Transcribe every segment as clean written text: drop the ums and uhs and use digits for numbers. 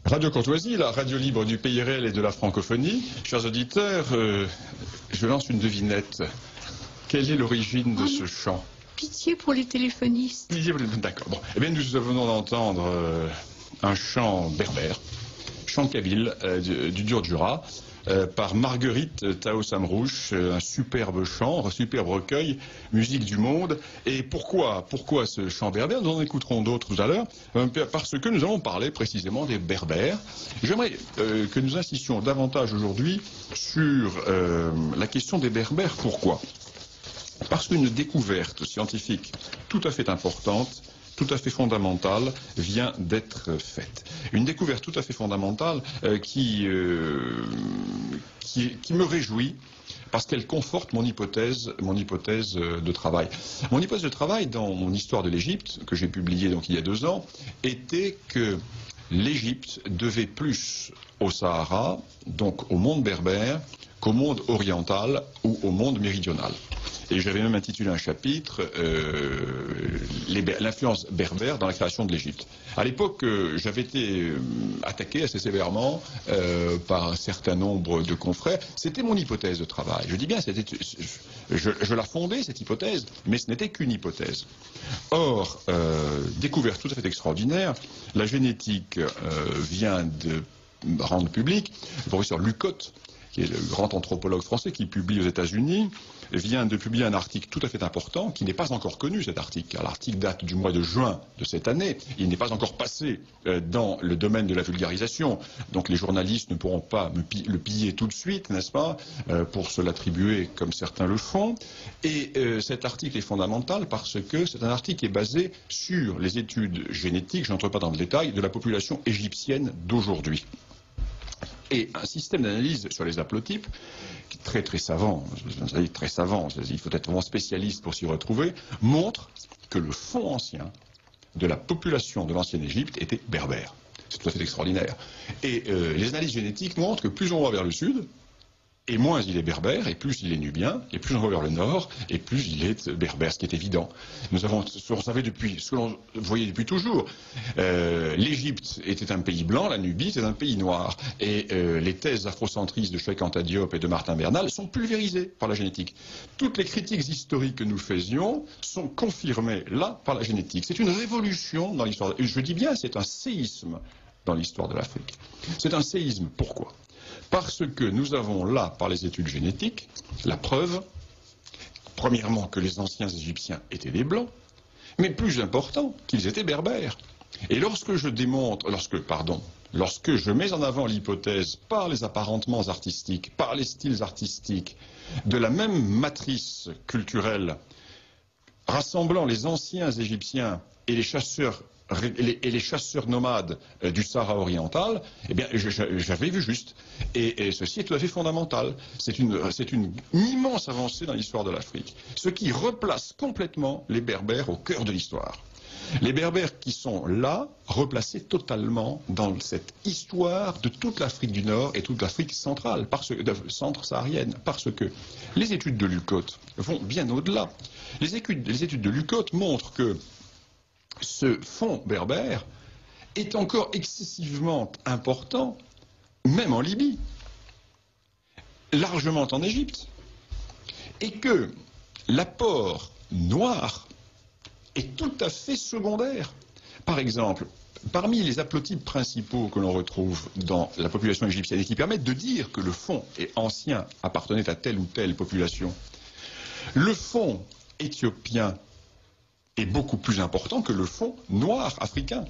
Radio Courtoisie, la radio libre du pays réel et de la francophonie. Chers auditeurs, je lance une devinette. Quelle est l'origine de ce chant? Pitié pour les téléphonistes. D'accord. Bon. Eh bien, nous venons d'entendre un chant berbère, chant kabyle du Dur-Jura, par Marguerite Tao Samrouche, un superbe chant, un superbe recueil, musique du monde. Et pourquoi ce chant berbère? Nous en écouterons d'autres tout à l'heure, parce que nous allons parler précisément des berbères. J'aimerais que nous insistions davantage aujourd'hui sur la question des berbères. Pourquoi? Parce qu'une découverte scientifique tout à fait importante, tout à fait fondamentale, vient d'être faite. Une découverte tout à fait fondamentale qui me réjouit parce qu'elle conforte mon hypothèse de travail. Mon hypothèse de travail dans mon histoire de l'Égypte, que j'ai publiée donc il y a 2 ans, était que l'Égypte devait plus au Sahara, donc au monde berbère, qu'au monde oriental ou au monde méridional. Et j'avais même intitulé un chapitre l'influence berbère dans la création de l'Égypte. À l'époque, j'avais été attaqué assez sévèrement par un certain nombre de confrères. C'était mon hypothèse de travail. Je dis bien, je la fondais, cette hypothèse, mais ce n'était qu'une hypothèse. Or, découverte tout à fait extraordinaire, la génétique vient de rendre public, le professeur Lucotte, qui est le grand anthropologue français qui publie aux États-Unis, vient de publier un article tout à fait important, qui n'est pas encore connu, cet article, car l'article date du mois de juin de cette année. Il n'est pas encore passé dans le domaine de la vulgarisation, donc les journalistes ne pourront pas le piller tout de suite, n'est-ce pas, pour se l'attribuer comme certains le font. Et cet article est fondamental parce que c'est un article qui est basé sur les études génétiques, je n'entre pas dans le détail, de la population égyptienne d'aujourd'hui. Et un système d'analyse sur les haplotypes, qui est très savant, il faut être vraiment spécialiste pour s'y retrouver, montre que le fond ancien de la population de l'ancienne Égypte était berbère. C'est tout à fait extraordinaire. Et les analyses génétiques montrent que plus on va vers le sud, et moins il est berbère, et plus il est nubien, et plus on va vers le nord, et plus il est berbère, ce qui est évident. On savait depuis, ce que l'on voyait depuis toujours, l'Égypte était un pays blanc, la Nubie était un pays noir, et les thèses afrocentristes de Cheikh Anta Diop et de Martin Bernal sont pulvérisées par la génétique. Toutes les critiques historiques que nous faisions sont confirmées là par la génétique. C'est une révolution dans l'histoire, je dis bien, c'est un séisme dans l'histoire de l'Afrique. C'est un séisme, pourquoi ? Parce que nous avons là, par les études génétiques, la preuve, premièrement, que les anciens Égyptiens étaient des Blancs, mais plus important, qu'ils étaient berbères. Et lorsque je mets en avant l'hypothèse par les apparentements artistiques, par les styles artistiques, de la même matrice culturelle, rassemblant les anciens Égyptiens et les chasseurs nomades du Sahara oriental, eh bien, j'avais vu juste. Et ceci est tout à fait fondamental. C'est une immense avancée dans l'histoire de l'Afrique. Ce qui replace complètement les Berbères au cœur de l'histoire. Les Berbères qui sont là, replacés totalement dans cette histoire de toute l'Afrique du Nord et toute l'Afrique centrale, centre-saharienne, parce que les études de Lucotte vont bien au-delà. Les études de Lucotte montrent que ce fond berbère est encore excessivement important, même en Libye, largement en Égypte, et que l'apport noir est tout à fait secondaire. Par exemple, parmi les haplotypes principaux que l'on retrouve dans la population égyptienne et qui permettent de dire que le fond est ancien, appartenait à telle ou telle population, le fond éthiopien est beaucoup plus important que le fond noir africain.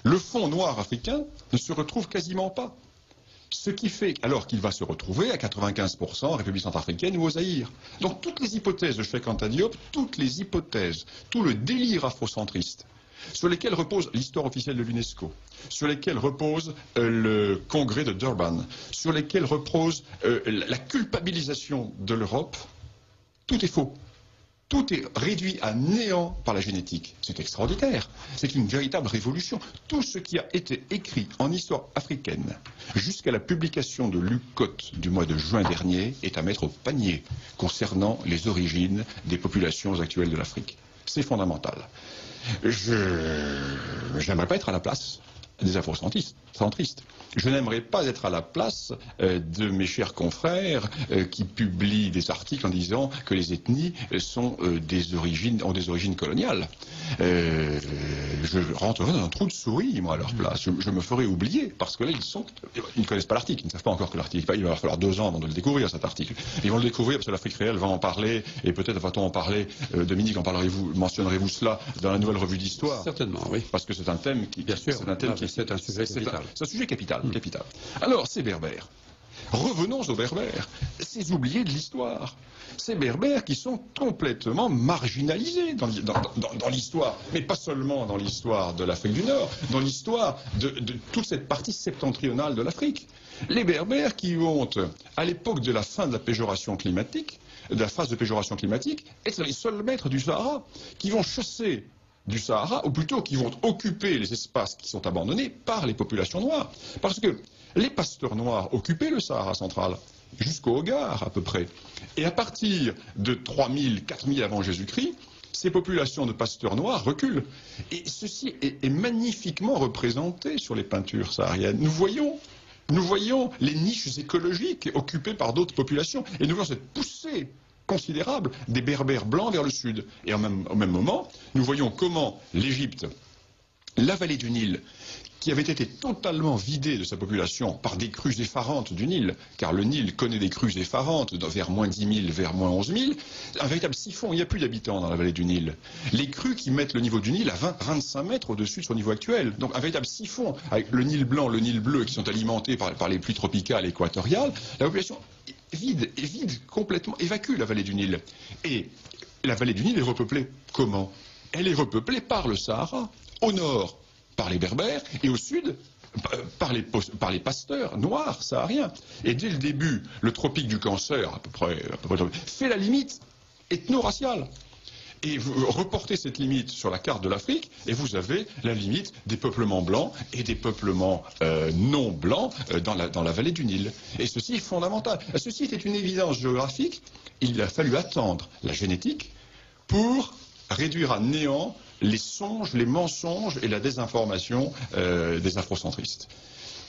Le fond noir africain ne se retrouve quasiment pas. Ce qui fait alors qu'il va se retrouver à 95% en République centrafricaine ou au Zaïre. Donc toutes les hypothèses de Cheikh Anta Diop, toutes les hypothèses, tout le délire afrocentriste, sur lesquels repose l'histoire officielle de l'UNESCO, sur lesquels repose le congrès de Durban, sur lesquels repose la culpabilisation de l'Europe, tout est faux. Tout est réduit à néant par la génétique. C'est extraordinaire. C'est une véritable révolution. Tout ce qui a été écrit en histoire africaine jusqu'à la publication de Lucotte du mois de juin dernier est à mettre au panier concernant les origines des populations actuelles de l'Afrique. C'est fondamental. Je n'aimerais pas être à la place des afrocentristes. Je n'aimerais pas être à la place de mes chers confrères qui publient des articles en disant que les ethnies ont des origines coloniales. Je rentrerai dans un trou de souris, moi, à leur place. Je me ferai oublier, parce que là, ils ne connaissent pas l'article, ils ne savent pas encore que l'article, il va leur falloir 2 ans avant de le découvrir, cet article. Ils vont le découvrir parce que l'Afrique réelle va en parler, et peut-être va-t-on en parler, Dominique, mentionnerez-vous cela dans la nouvelle revue d'histoire? Certainement, oui. Parce que c'est un thème qui... Bien sûr, c'est un sujet capital. C'est un sujet capital, capital. Alors, ces Berbères. Revenons aux Berbères, ces oubliés de l'histoire. Ces Berbères qui sont complètement marginalisés dans l'histoire, mais pas seulement dans l'histoire de l'Afrique du Nord, dans l'histoire de toute cette partie septentrionale de l'Afrique. Les Berbères qui vont, à l'époque de la fin de la péjoration climatique, de la phase de péjoration climatique, être les seuls maîtres du Sahara, qui vont chasser du Sahara, ou plutôt qui vont occuper les espaces qui sont abandonnés par les populations noires. Parce que les pasteurs noirs occupaient le Sahara central, jusqu'au Hogar à peu près. Et à partir de 3000, 4000 avant Jésus-Christ, ces populations de pasteurs noirs reculent. Et ceci est magnifiquement représenté sur les peintures sahariennes. Nous voyons les niches écologiques occupées par d'autres populations. Et nous voyons cette poussée considérable des Berbères blancs vers le sud. Et au même moment, nous voyons comment l'Égypte, la vallée du Nil, qui avait été totalement vidée de sa population par des crues effarantes du Nil, car le Nil connaît des crues effarantes vers moins 10 000, vers moins 11 000, un véritable siphon, il n'y a plus d'habitants dans la vallée du Nil. Les crues qui mettent le niveau du Nil à 25 mètres au-dessus de son niveau actuel, donc un véritable siphon, avec le Nil blanc, le Nil bleu, qui sont alimentés par les pluies tropicales et équatoriales, la population vide complètement, évacue la vallée du Nil. Et la vallée du Nil est repeuplée comment? Elle est repeuplée par le Sahara, au nord par les Berbères, et au sud, par les pasteurs noirs sahariens. Et dès le début, le tropique du Cancer, à peu près fait la limite ethno-raciale. Et vous reportez cette limite sur la carte de l'Afrique, et vous avez la limite des peuplements blancs et des peuplements non blancs dans la vallée du Nil. Et ceci est fondamental. Ceci était une évidence géographique. Il a fallu attendre la génétique pour réduire à néant les songes, les mensonges et la désinformation des afrocentristes.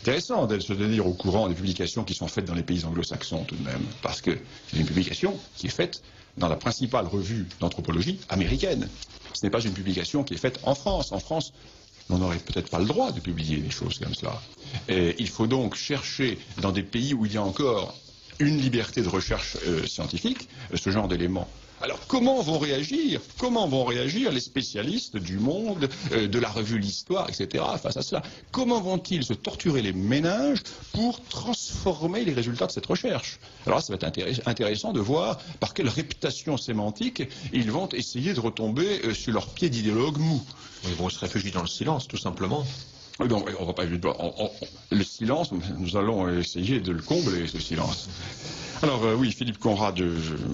Intéressant de se tenir au courant des publications qui sont faites dans les pays anglo-saxons tout de même, parce que c'est une publication qui est faite dans la principale revue d'anthropologie américaine. Ce n'est pas une publication qui est faite en France. En France, on n'aurait peut-être pas le droit de publier des choses comme cela. Et il faut donc chercher dans des pays où il y a encore une liberté de recherche scientifique, ce genre d'éléments. Alors comment vont réagir les spécialistes du Monde, de la revue L'Histoire, etc. face à cela? Comment vont-ils se torturer les méninges pour transformer les résultats de cette recherche? Alors là, ça va être intéressant de voir par quelle réputation sémantique ils vont essayer de retomber sur leur pied d'idéologue mou. Ils vont se réfugier dans le silence, tout simplement. Non, on va pas le silence, nous allons essayer de le combler, ce silence. Alors oui, Philippe Conrad,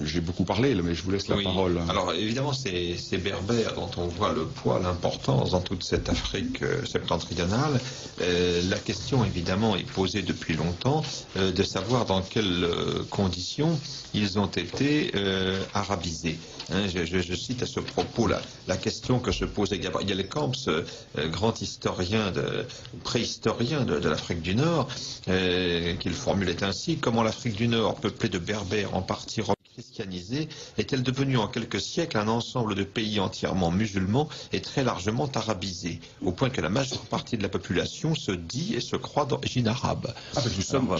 j'ai beaucoup parlé, mais je vous laisse la parole. Alors évidemment, ces Berbères dont on voit le poids, l'importance dans toute cette Afrique septentrionale, la question évidemment est posée depuis longtemps de savoir dans quelles conditions ils ont été arabisés. Hein, je cite à ce propos la question que se posait Gabriel Camps, grand historien, préhistorien de l'Afrique du Nord, qu'il formulait ainsi: comment l'Afrique du Nord, peuplée de Berbères en partie christianisée, est-elle devenue en quelques siècles un ensemble de pays entièrement musulmans et très largement arabisés, au point que la majeure partie de la population se dit et se croit d'origine arabe.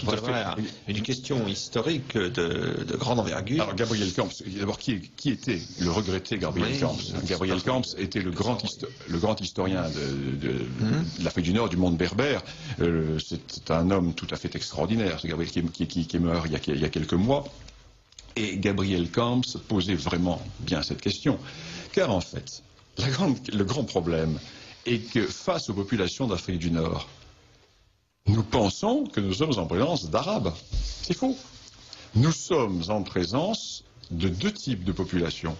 Voilà une question historique de grande envergure. Alors Gabriel Camps, d'abord qui était le regretté Gabriel Camps? Gabriel Camps était le grand historien de l'Afrique du Nord, du monde berbère. C'est un homme tout à fait extraordinaire, ce Gabriel qui est mort il y a quelques mois. Et Gabriel Camps posait vraiment bien cette question. Car en fait, le grand problème est que face aux populations d'Afrique du Nord, nous pensons que nous sommes en présence d'Arabes. C'est faux. Nous sommes en présence de 2 types de populations.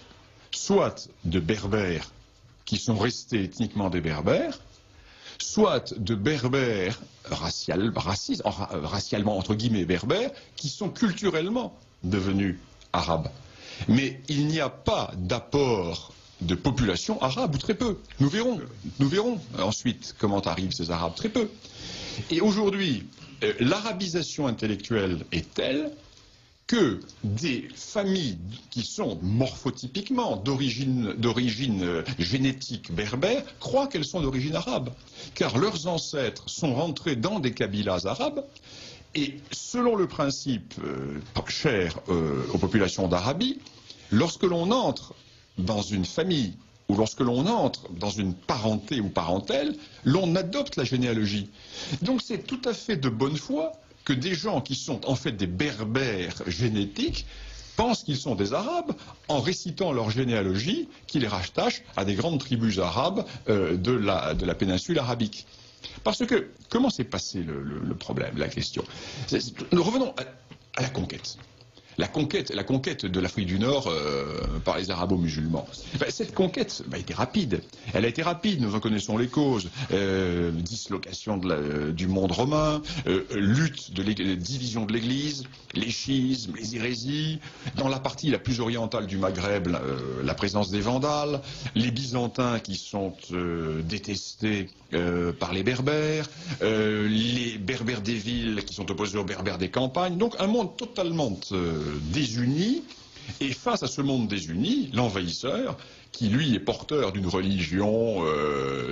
Soit de Berbères qui sont restés ethniquement des Berbères, soit de Berbères racialement entre guillemets Berbères, qui sont culturellement devenus arabes. Mais il n'y a pas d'apport de population arabe, ou très peu. Nous verrons ensuite comment arrivent ces Arabes, très peu. Et aujourd'hui, l'arabisation intellectuelle est telle que des familles qui sont morphotypiquement d'origine génétique berbère croient qu'elles sont d'origine arabe, car leurs ancêtres sont rentrés dans des kabilas arabes, et selon le principe cher aux populations d'Arabie, lorsque l'on entre dans une famille ou lorsque l'on entre dans une parenté ou parentèle, l'on adopte la généalogie. Donc c'est tout à fait de bonne foi que des gens qui sont en fait des berbères génétiques pensent qu'ils sont des Arabes en récitant leur généalogie qui les rattache à des grandes tribus arabes de la péninsule arabique. Parce que, comment s'est passé le problème, la question? Nous revenons à la conquête. La conquête de l'Afrique du Nord par les arabo-musulmans. Cette conquête a été rapide. Elle a été rapide, nous en connaissons les causes. Dislocation du monde romain, lutte division de l'Église, les schismes, les hérésies. Dans la partie la plus orientale du Maghreb, la présence des Vandales, les Byzantins qui sont détestés par les Berbères, les Berbères des villes qui sont opposés aux Berbères des campagnes. Donc un monde totalement désuni, et face à ce monde désuni, l'envahisseur, qui lui est porteur d'une religion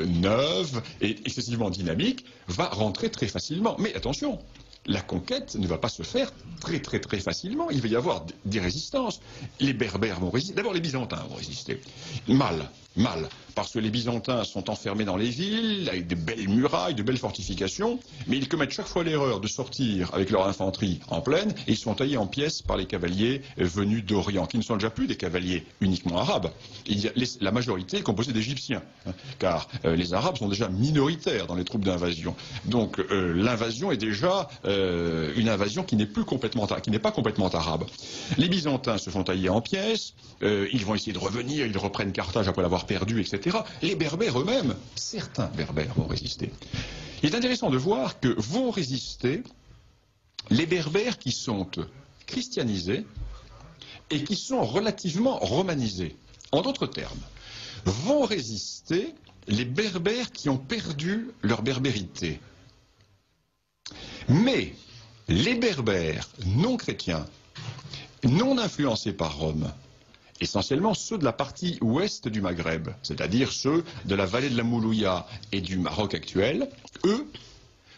neuve et excessivement dynamique, va rentrer très facilement. Mais attention, la conquête ne va pas se faire très facilement. Il va y avoir des résistances. Les Berbères vont résister. D'abord, les Byzantins vont résister. Mal. Parce que les Byzantins sont enfermés dans les villes, avec de belles murailles, de belles fortifications, mais ils commettent chaque fois l'erreur de sortir avec leur infanterie en plaine, et ils sont taillés en pièces par les cavaliers venus d'Orient, qui ne sont déjà plus des cavaliers uniquement arabes. La majorité est composée d'Égyptiens, car les Arabes sont déjà minoritaires dans les troupes d'invasion. Donc l'invasion est déjà une invasion qui n'est pas complètement arabe. Les Byzantins se font tailler en pièces, ils vont essayer de revenir, ils reprennent Carthage après l'avoir perdu, etc. Les Berbères eux-mêmes, certains Berbères vont résister. Il est intéressant de voir que vont résister les Berbères qui sont christianisés et qui sont relativement romanisés. En d'autres termes, vont résister les Berbères qui ont perdu leur berbérité. Mais les Berbères non chrétiens, non influencés par Rome, essentiellement ceux de la partie ouest du Maghreb, c'est-à-dire ceux de la vallée de la Moulouya et du Maroc actuel, eux,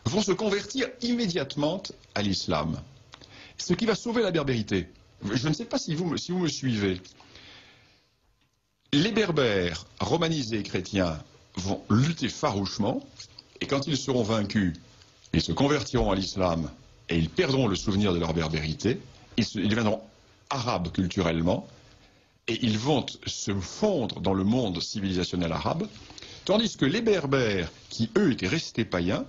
vont se convertir immédiatement à l'islam. Ce qui va sauver la berbérité. Je ne sais pas si vous me suivez. Les Berbères romanisés chrétiens vont lutter farouchement, et quand ils seront vaincus, ils se convertiront à l'islam, et ils perdront le souvenir de leur berbérité, ils deviendront arabes culturellement, et ils vont se fondre dans le monde civilisationnel arabe, tandis que les Berbères, qui eux étaient restés païens,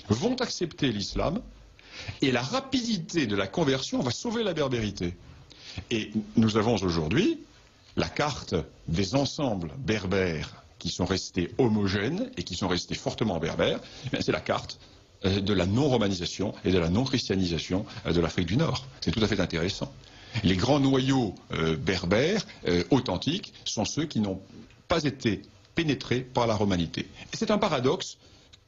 vont accepter l'islam, et la rapidité de la conversion va sauver la berbérité. Et nous avons aujourd'hui la carte des ensembles berbères qui sont restés homogènes et qui sont restés fortement berbères. C'est la carte de la non-romanisation et de la non-christianisation de l'Afrique du Nord. C'est tout à fait intéressant. Les grands noyaux berbères authentiques sont ceux qui n'ont pas été pénétrés par la romanité. Et c'est un paradoxe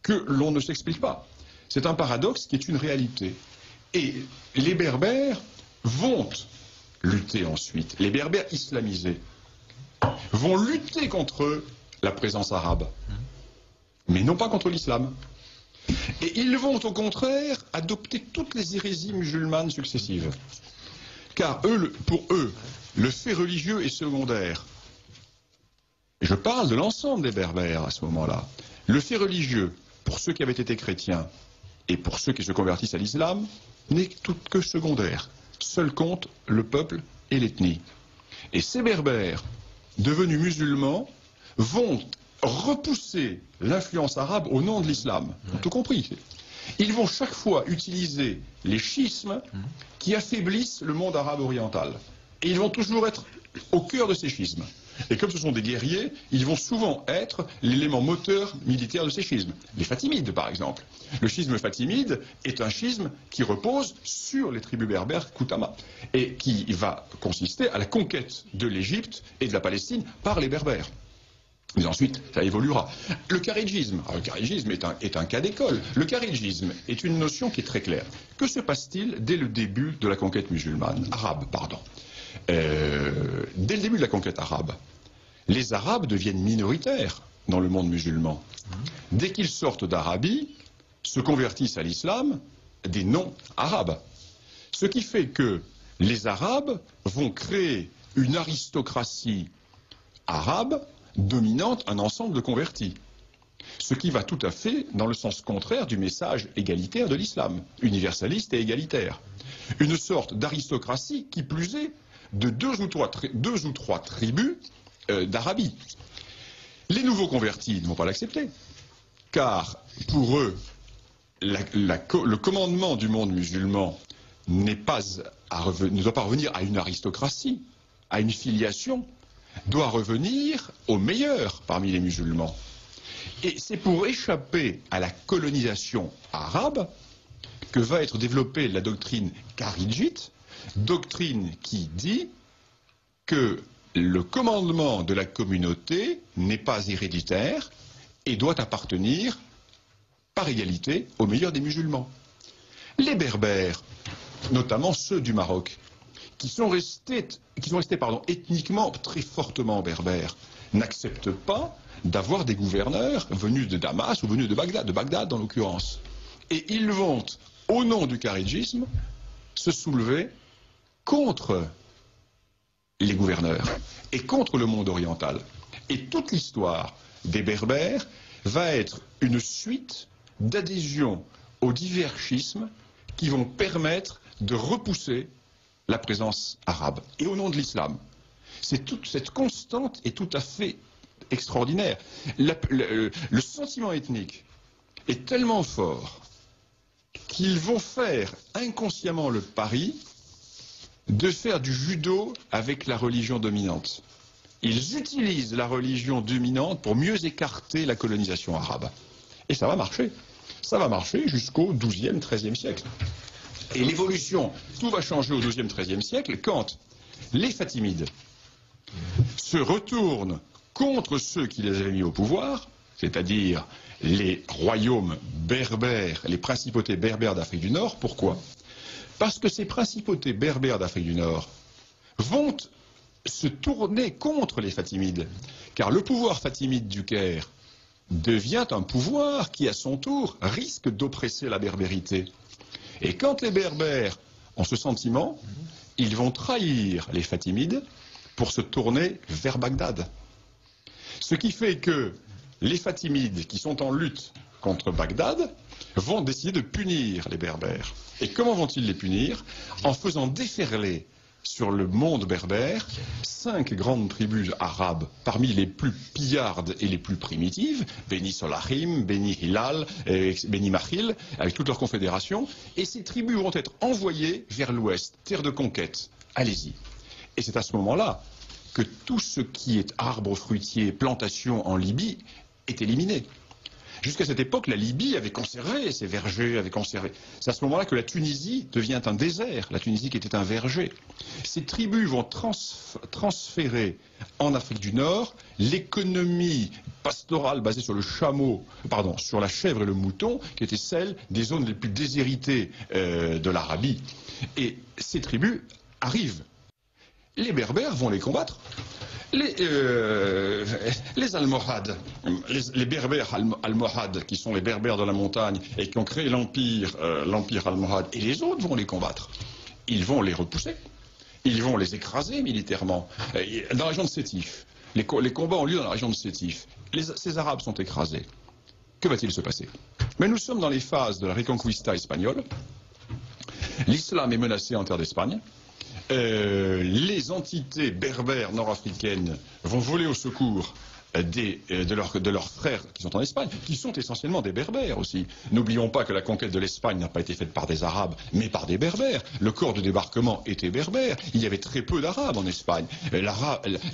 que l'on ne s'explique pas. C'est un paradoxe qui est une réalité. Et les Berbères vont lutter ensuite. Les Berbères islamisés vont lutter contre la présence arabe, mais non pas contre l'islam. Et ils vont au contraire adopter toutes les hérésies musulmanes successives. Car pour eux, le fait religieux est secondaire. Je parle de l'ensemble des Berbères à ce moment-là. Le fait religieux, pour ceux qui avaient été chrétiens et pour ceux qui se convertissent à l'islam, n'est tout que secondaire. Seul compte le peuple et l'ethnie. Et ces Berbères, devenus musulmans, vont repousser l'influence arabe au nom de l'islam. Tout compris. Ils vont chaque fois utiliser les schismes qui affaiblissent le monde arabe oriental. Et ils vont toujours être au cœur de ces schismes. Et comme ce sont des guerriers, ils vont souvent être l'élément moteur militaire de ces schismes. Les Fatimides, par exemple. Le schisme fatimide est un schisme qui repose sur les tribus berbères Koutama et qui va consister à la conquête de l'Égypte et de la Palestine par les berbères. Mais ensuite, ça évoluera. Le kharidjisme, le kharidjisme est un cas d'école. Le kharidjisme est une notion qui est très claire. Que se passe-t-il dès le début de la conquête musulmane, arabe, pardon. Dès le début de la conquête arabe, les Arabes deviennent minoritaires dans le monde musulman. Dès qu'ils sortent d'Arabie, se convertissent à l'islam des non-arabes. Ce qui fait que les Arabes vont créer une aristocratie arabe dominante un ensemble de convertis. Ce qui va tout à fait dans le sens contraire du message égalitaire de l'islam, universaliste et égalitaire. Une sorte d'aristocratie qui plus est de deux ou trois tribus d'Arabie. Les nouveaux convertis ne vont pas l'accepter, car pour eux, le commandement du monde musulman ne doit pas revenir à une aristocratie, à une filiation, doit revenir aux meilleurs parmi les musulmans. Et c'est pour échapper à la colonisation arabe que va être développée la doctrine kharidjite, doctrine qui dit que le commandement de la communauté n'est pas héréditaire et doit appartenir par égalité aux meilleurs des musulmans. Les Berbères, notamment ceux du Maroc, qui sont restés ethniquement très fortement berbères, n'acceptent pas d'avoir des gouverneurs venus de Damas ou venus de Bagdad en l'occurrence. Et ils vont, au nom du kharidjisme, se soulever contre les gouverneurs et contre le monde oriental. Et toute l'histoire des Berbères va être une suite d'adhésions aux divers schismes qui vont permettre de repousser la présence arabe. Et au nom de l'islam. Cette constante est tout à fait extraordinaire. Le sentiment ethnique est tellement fort qu'ils vont faire inconsciemment le pari de faire du judo avec la religion dominante. Ils utilisent la religion dominante pour mieux écarter la colonisation arabe. Et ça va marcher. Ça va marcher jusqu'au XIIe, XIIIe siècle. Et l'évolution, tout va changer au XIIe, XIIIe siècle quand les Fatimides se retournent contre ceux qui les avaient mis au pouvoir, c'est-à-dire les royaumes berbères, les principautés berbères d'Afrique du Nord. Pourquoi ? Parce que ces principautés berbères d'Afrique du Nord vont se tourner contre les Fatimides, car le pouvoir fatimide du Caire devient un pouvoir qui, à son tour, risque d'oppresser la berbérité. Et quand les Berbères ont ce sentiment, ils vont trahir les Fatimides pour se tourner vers Bagdad. Ce qui fait que les Fatimides, qui sont en lutte contre Bagdad, vont décider de punir les Berbères. Et comment vont-ils les punir ? En faisant déferler sur le monde berbère 5 grandes tribus arabes, parmi les plus pillardes et les plus primitives, Beni Solahim, Beni Hilal, Beni Mahil, avec toute leur confédération, et ces tribus vont être envoyées vers l'ouest, terre de conquête. Allez-y. Et c'est à ce moment-là que tout ce qui est arbre fruitier, plantation en Libye, est éliminé. Jusqu'à cette époque, la Libye avait conservé ses vergers, C'est à ce moment-là que la Tunisie devient un désert, la Tunisie qui était un verger. Ces tribus vont transférer en Afrique du Nord l'économie pastorale basée sur sur la chèvre et le mouton, qui était celle des zones les plus déshéritées de l'Arabie. Et ces tribus arrivent. Les Berbères vont les combattre. Les Almohades, les Berbères Almohades, qui sont les Berbères de la montagne et qui ont créé l'empire Almohade, et les autres vont les combattre. Ils vont les repousser, ils vont les écraser militairement. Dans la région de Sétif, les combats ont lieu dans la région de Sétif. Ces Arabes sont écrasés. Que va-t-il se passer ? Mais nous sommes dans les phases de la Reconquista espagnole. L'islam est menacé en terre d'Espagne. Les entités berbères nord-africaines vont voler au secours de leurs frères qui sont en Espagne, qui sont essentiellement des Berbères aussi. N'oublions pas que la conquête de l'Espagne n'a pas été faite par des Arabes, mais par des Berbères. Le corps de débarquement était berbère. Il y avait très peu d'Arabes en Espagne.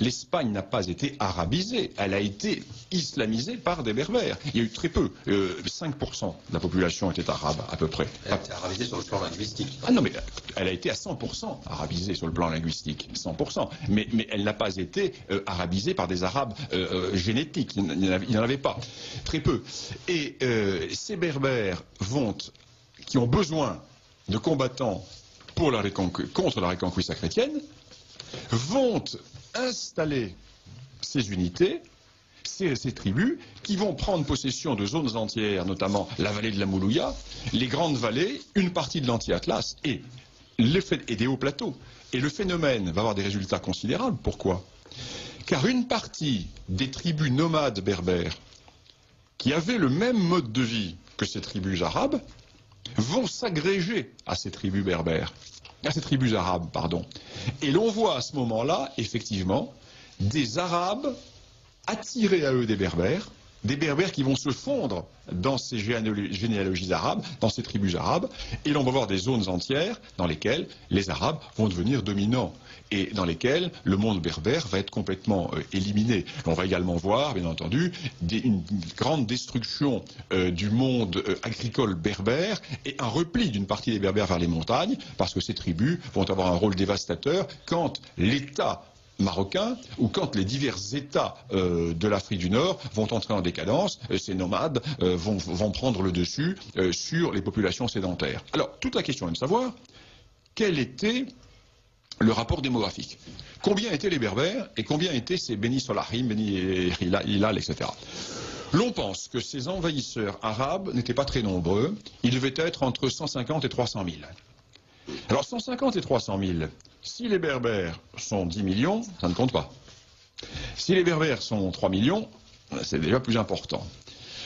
L'Espagne n'a pas été arabisée, elle a été islamisée par des Berbères. Il y a eu très peu, 5% de la population était arabe à peu près. Elle a été arabisée sur le plan linguistique. Ah non, mais elle a été à 100% arabisée sur le plan linguistique, 100%. Mais elle n'a pas été arabisée par des Arabes génétiques, il n'y en avait pas, très peu. Et ces Berbères qui ont besoin de combattants contre la Reconquista chrétienne, vont installer ces unités, ces tribus, qui vont prendre possession de zones entières, notamment la vallée de la Moulouya, les grandes vallées, une partie de l'anti-Atlas et des hauts plateaux. Et le phénomène va avoir des résultats considérables. Pourquoi ? Car une partie des tribus nomades berbères, qui avaient le même mode de vie que ces tribus arabes, vont s'agréger à ces tribus berbères, à ces tribus arabes, pardon. Et l'on voit à ce moment-là, effectivement, des Arabes attirer à eux des Berbères qui vont se fondre dans ces généalogies arabes, dans ces tribus arabes, et l'on va voir des zones entières dans lesquelles les Arabes vont devenir dominants, et dans lesquelles le monde berbère va être complètement éliminé. On va également voir, bien entendu, une grande destruction du monde agricole berbère, et un repli d'une partie des Berbères vers les montagnes, parce que ces tribus vont avoir un rôle dévastateur quand l'État marocain, ou quand les divers États de l'Afrique du Nord vont entrer en décadence, ces nomades vont prendre le dessus sur les populations sédentaires. Alors, toute la question est de savoir quel était le rapport démographique. Combien étaient les Berbères et combien étaient ces Beni Solahim, Beni Hilal, etc. L'on pense que ces envahisseurs arabes n'étaient pas très nombreux, ils devaient être entre 150 et 300 000. Alors 150 et 300 000, si les Berbères sont 10 millions, ça ne compte pas. Si les Berbères sont 3 millions, c'est déjà plus important.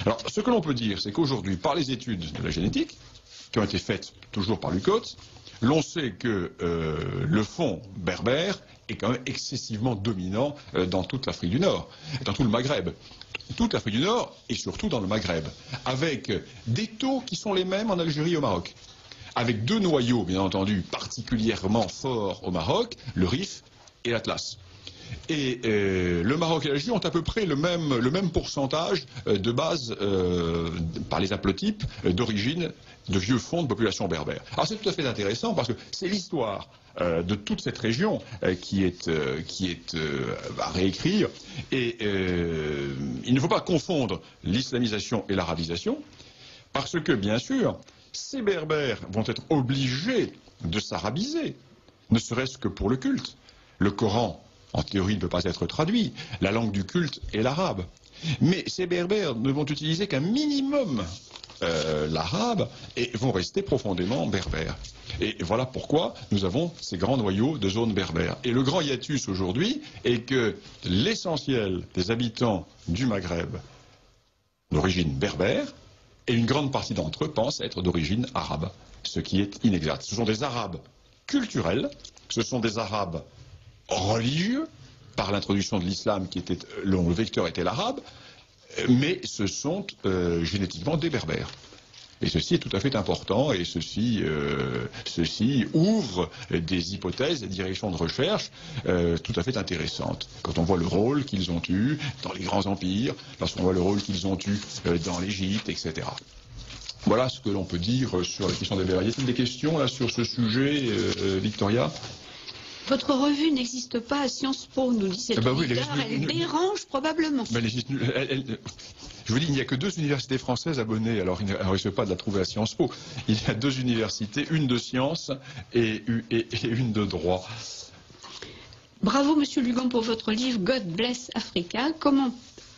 Alors ce que l'on peut dire, c'est qu'aujourd'hui, par les études de la génétique, qui ont été faites toujours par Lucot, l'on sait que le fond berbère est quand même excessivement dominant dans toute l'Afrique du Nord, dans tout le Maghreb. Toute l'Afrique du Nord et surtout dans le Maghreb, avec des taux qui sont les mêmes en Algérie et au Maroc. Avec deux noyaux, bien entendu, particulièrement forts au Maroc, le Rif et l'Atlas. Et le Maroc et l'Algérie ont à peu près le même pourcentage de base par les haplotypes d'origine de vieux fonds de population berbère. Alors c'est tout à fait intéressant parce que c'est l'histoire de toute cette région qui est à réécrire. Et il ne faut pas confondre l'islamisation et l'arabisation parce que, bien sûr, ces Berbères vont être obligés de s'arabiser, ne serait-ce que pour le culte. Le Coran, en théorie, ne peut pas être traduit. La langue du culte est l'arabe. Mais ces Berbères ne vont utiliser qu'un minimum l'arabe et vont rester profondément berbères. Et voilà pourquoi nous avons ces grands noyaux de zones berbères. Et le grand hiatus aujourd'hui est que l'essentiel des habitants du Maghreb d'origine berbère, et une grande partie d'entre eux pensent être d'origine arabe, ce qui est inexact. Ce sont des Arabes culturels, ce sont des Arabes religieux, par l'introduction de l'islam dont le vecteur était l'arabe, mais ce sont génétiquement des Berbères. Et ceci est tout à fait important, et ceci ouvre des hypothèses, des directions de recherche tout à fait intéressantes. Quand on voit le rôle qu'ils ont eu dans les grands empires, lorsqu'on voit le rôle qu'ils ont eu dans l'Égypte, etc. Voilà ce que l'on peut dire sur la question des Berbères. Y a-t-il des questions là sur ce sujet, Victoria ? Votre revue n'existe pas à Sciences Po, nous dit cet auditeur. Elle dérange probablement. Je vous dis, il n'y a que 2 universités françaises abonnées, alors il ne risque pas de la trouver à Sciences Po. Il y a 2 universités, une de sciences et une de droit. Bravo, Monsieur Lugan, pour votre livre God Bless Africa. Comment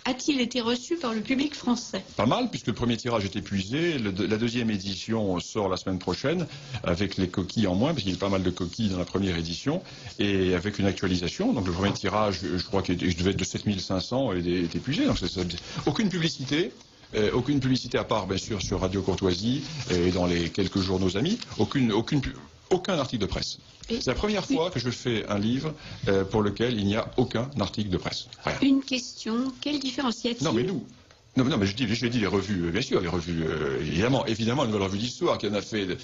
a-t-il été reçu par le public français? Pas mal, puisque le premier tirage est épuisé. La deuxième édition sort la semaine prochaine, avec les coquilles en moins, parce qu'il y a pas mal de coquilles dans la première édition, et avec une actualisation. Donc le premier tirage, je crois qu'il devait être de 7500, est épuisé. Donc aucune publicité. Aucune publicité à part, bien sûr, sur Radio Courtoisie et dans les quelques journaux amis. Aucun article de presse. C'est la première fois que je fais un livre pour lequel il n'y a aucun article de presse. Rien. Une question, quelle différence y a-t-il? Non, mais nous. Non, mais je dis les revues, bien sûr, les revues, évidemment, une nouvelle revue d'histoire qui en a fait.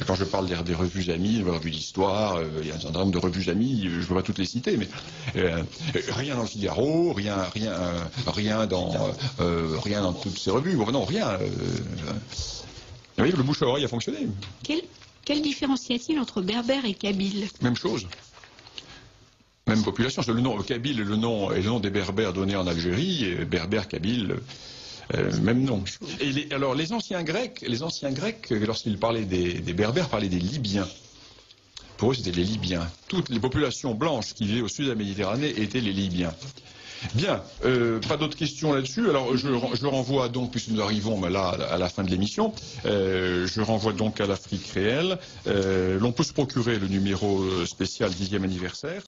Quand je parle des revues amies, une nouvelle revue d'histoire, il y a un certain nombre de revues amies, je ne peux pas toutes les citer, mais rien dans le Figaro, rien dans toutes ces revues, non, rien. Vous voyez, le bouche à oreille a fonctionné. Quelle différence y a-t-il entre berbère et kabyle? Même chose. Même population. Le nom kabyle est le nom des berbères donnés en Algérie, et berbère, kabyle. Même nom. Et alors les anciens Grecs, lorsqu'ils parlaient des Berbères, parlaient des Libyens. Pour eux, c'était les Libyens. Toutes les populations blanches qui vivaient au sud de la Méditerranée étaient les Libyens. Bien, pas d'autres questions là-dessus. Alors je renvoie donc, puisque nous arrivons là à la fin de l'émission, je renvoie donc à l'Afrique réelle. L'on peut se procurer le numéro spécial 10e anniversaire.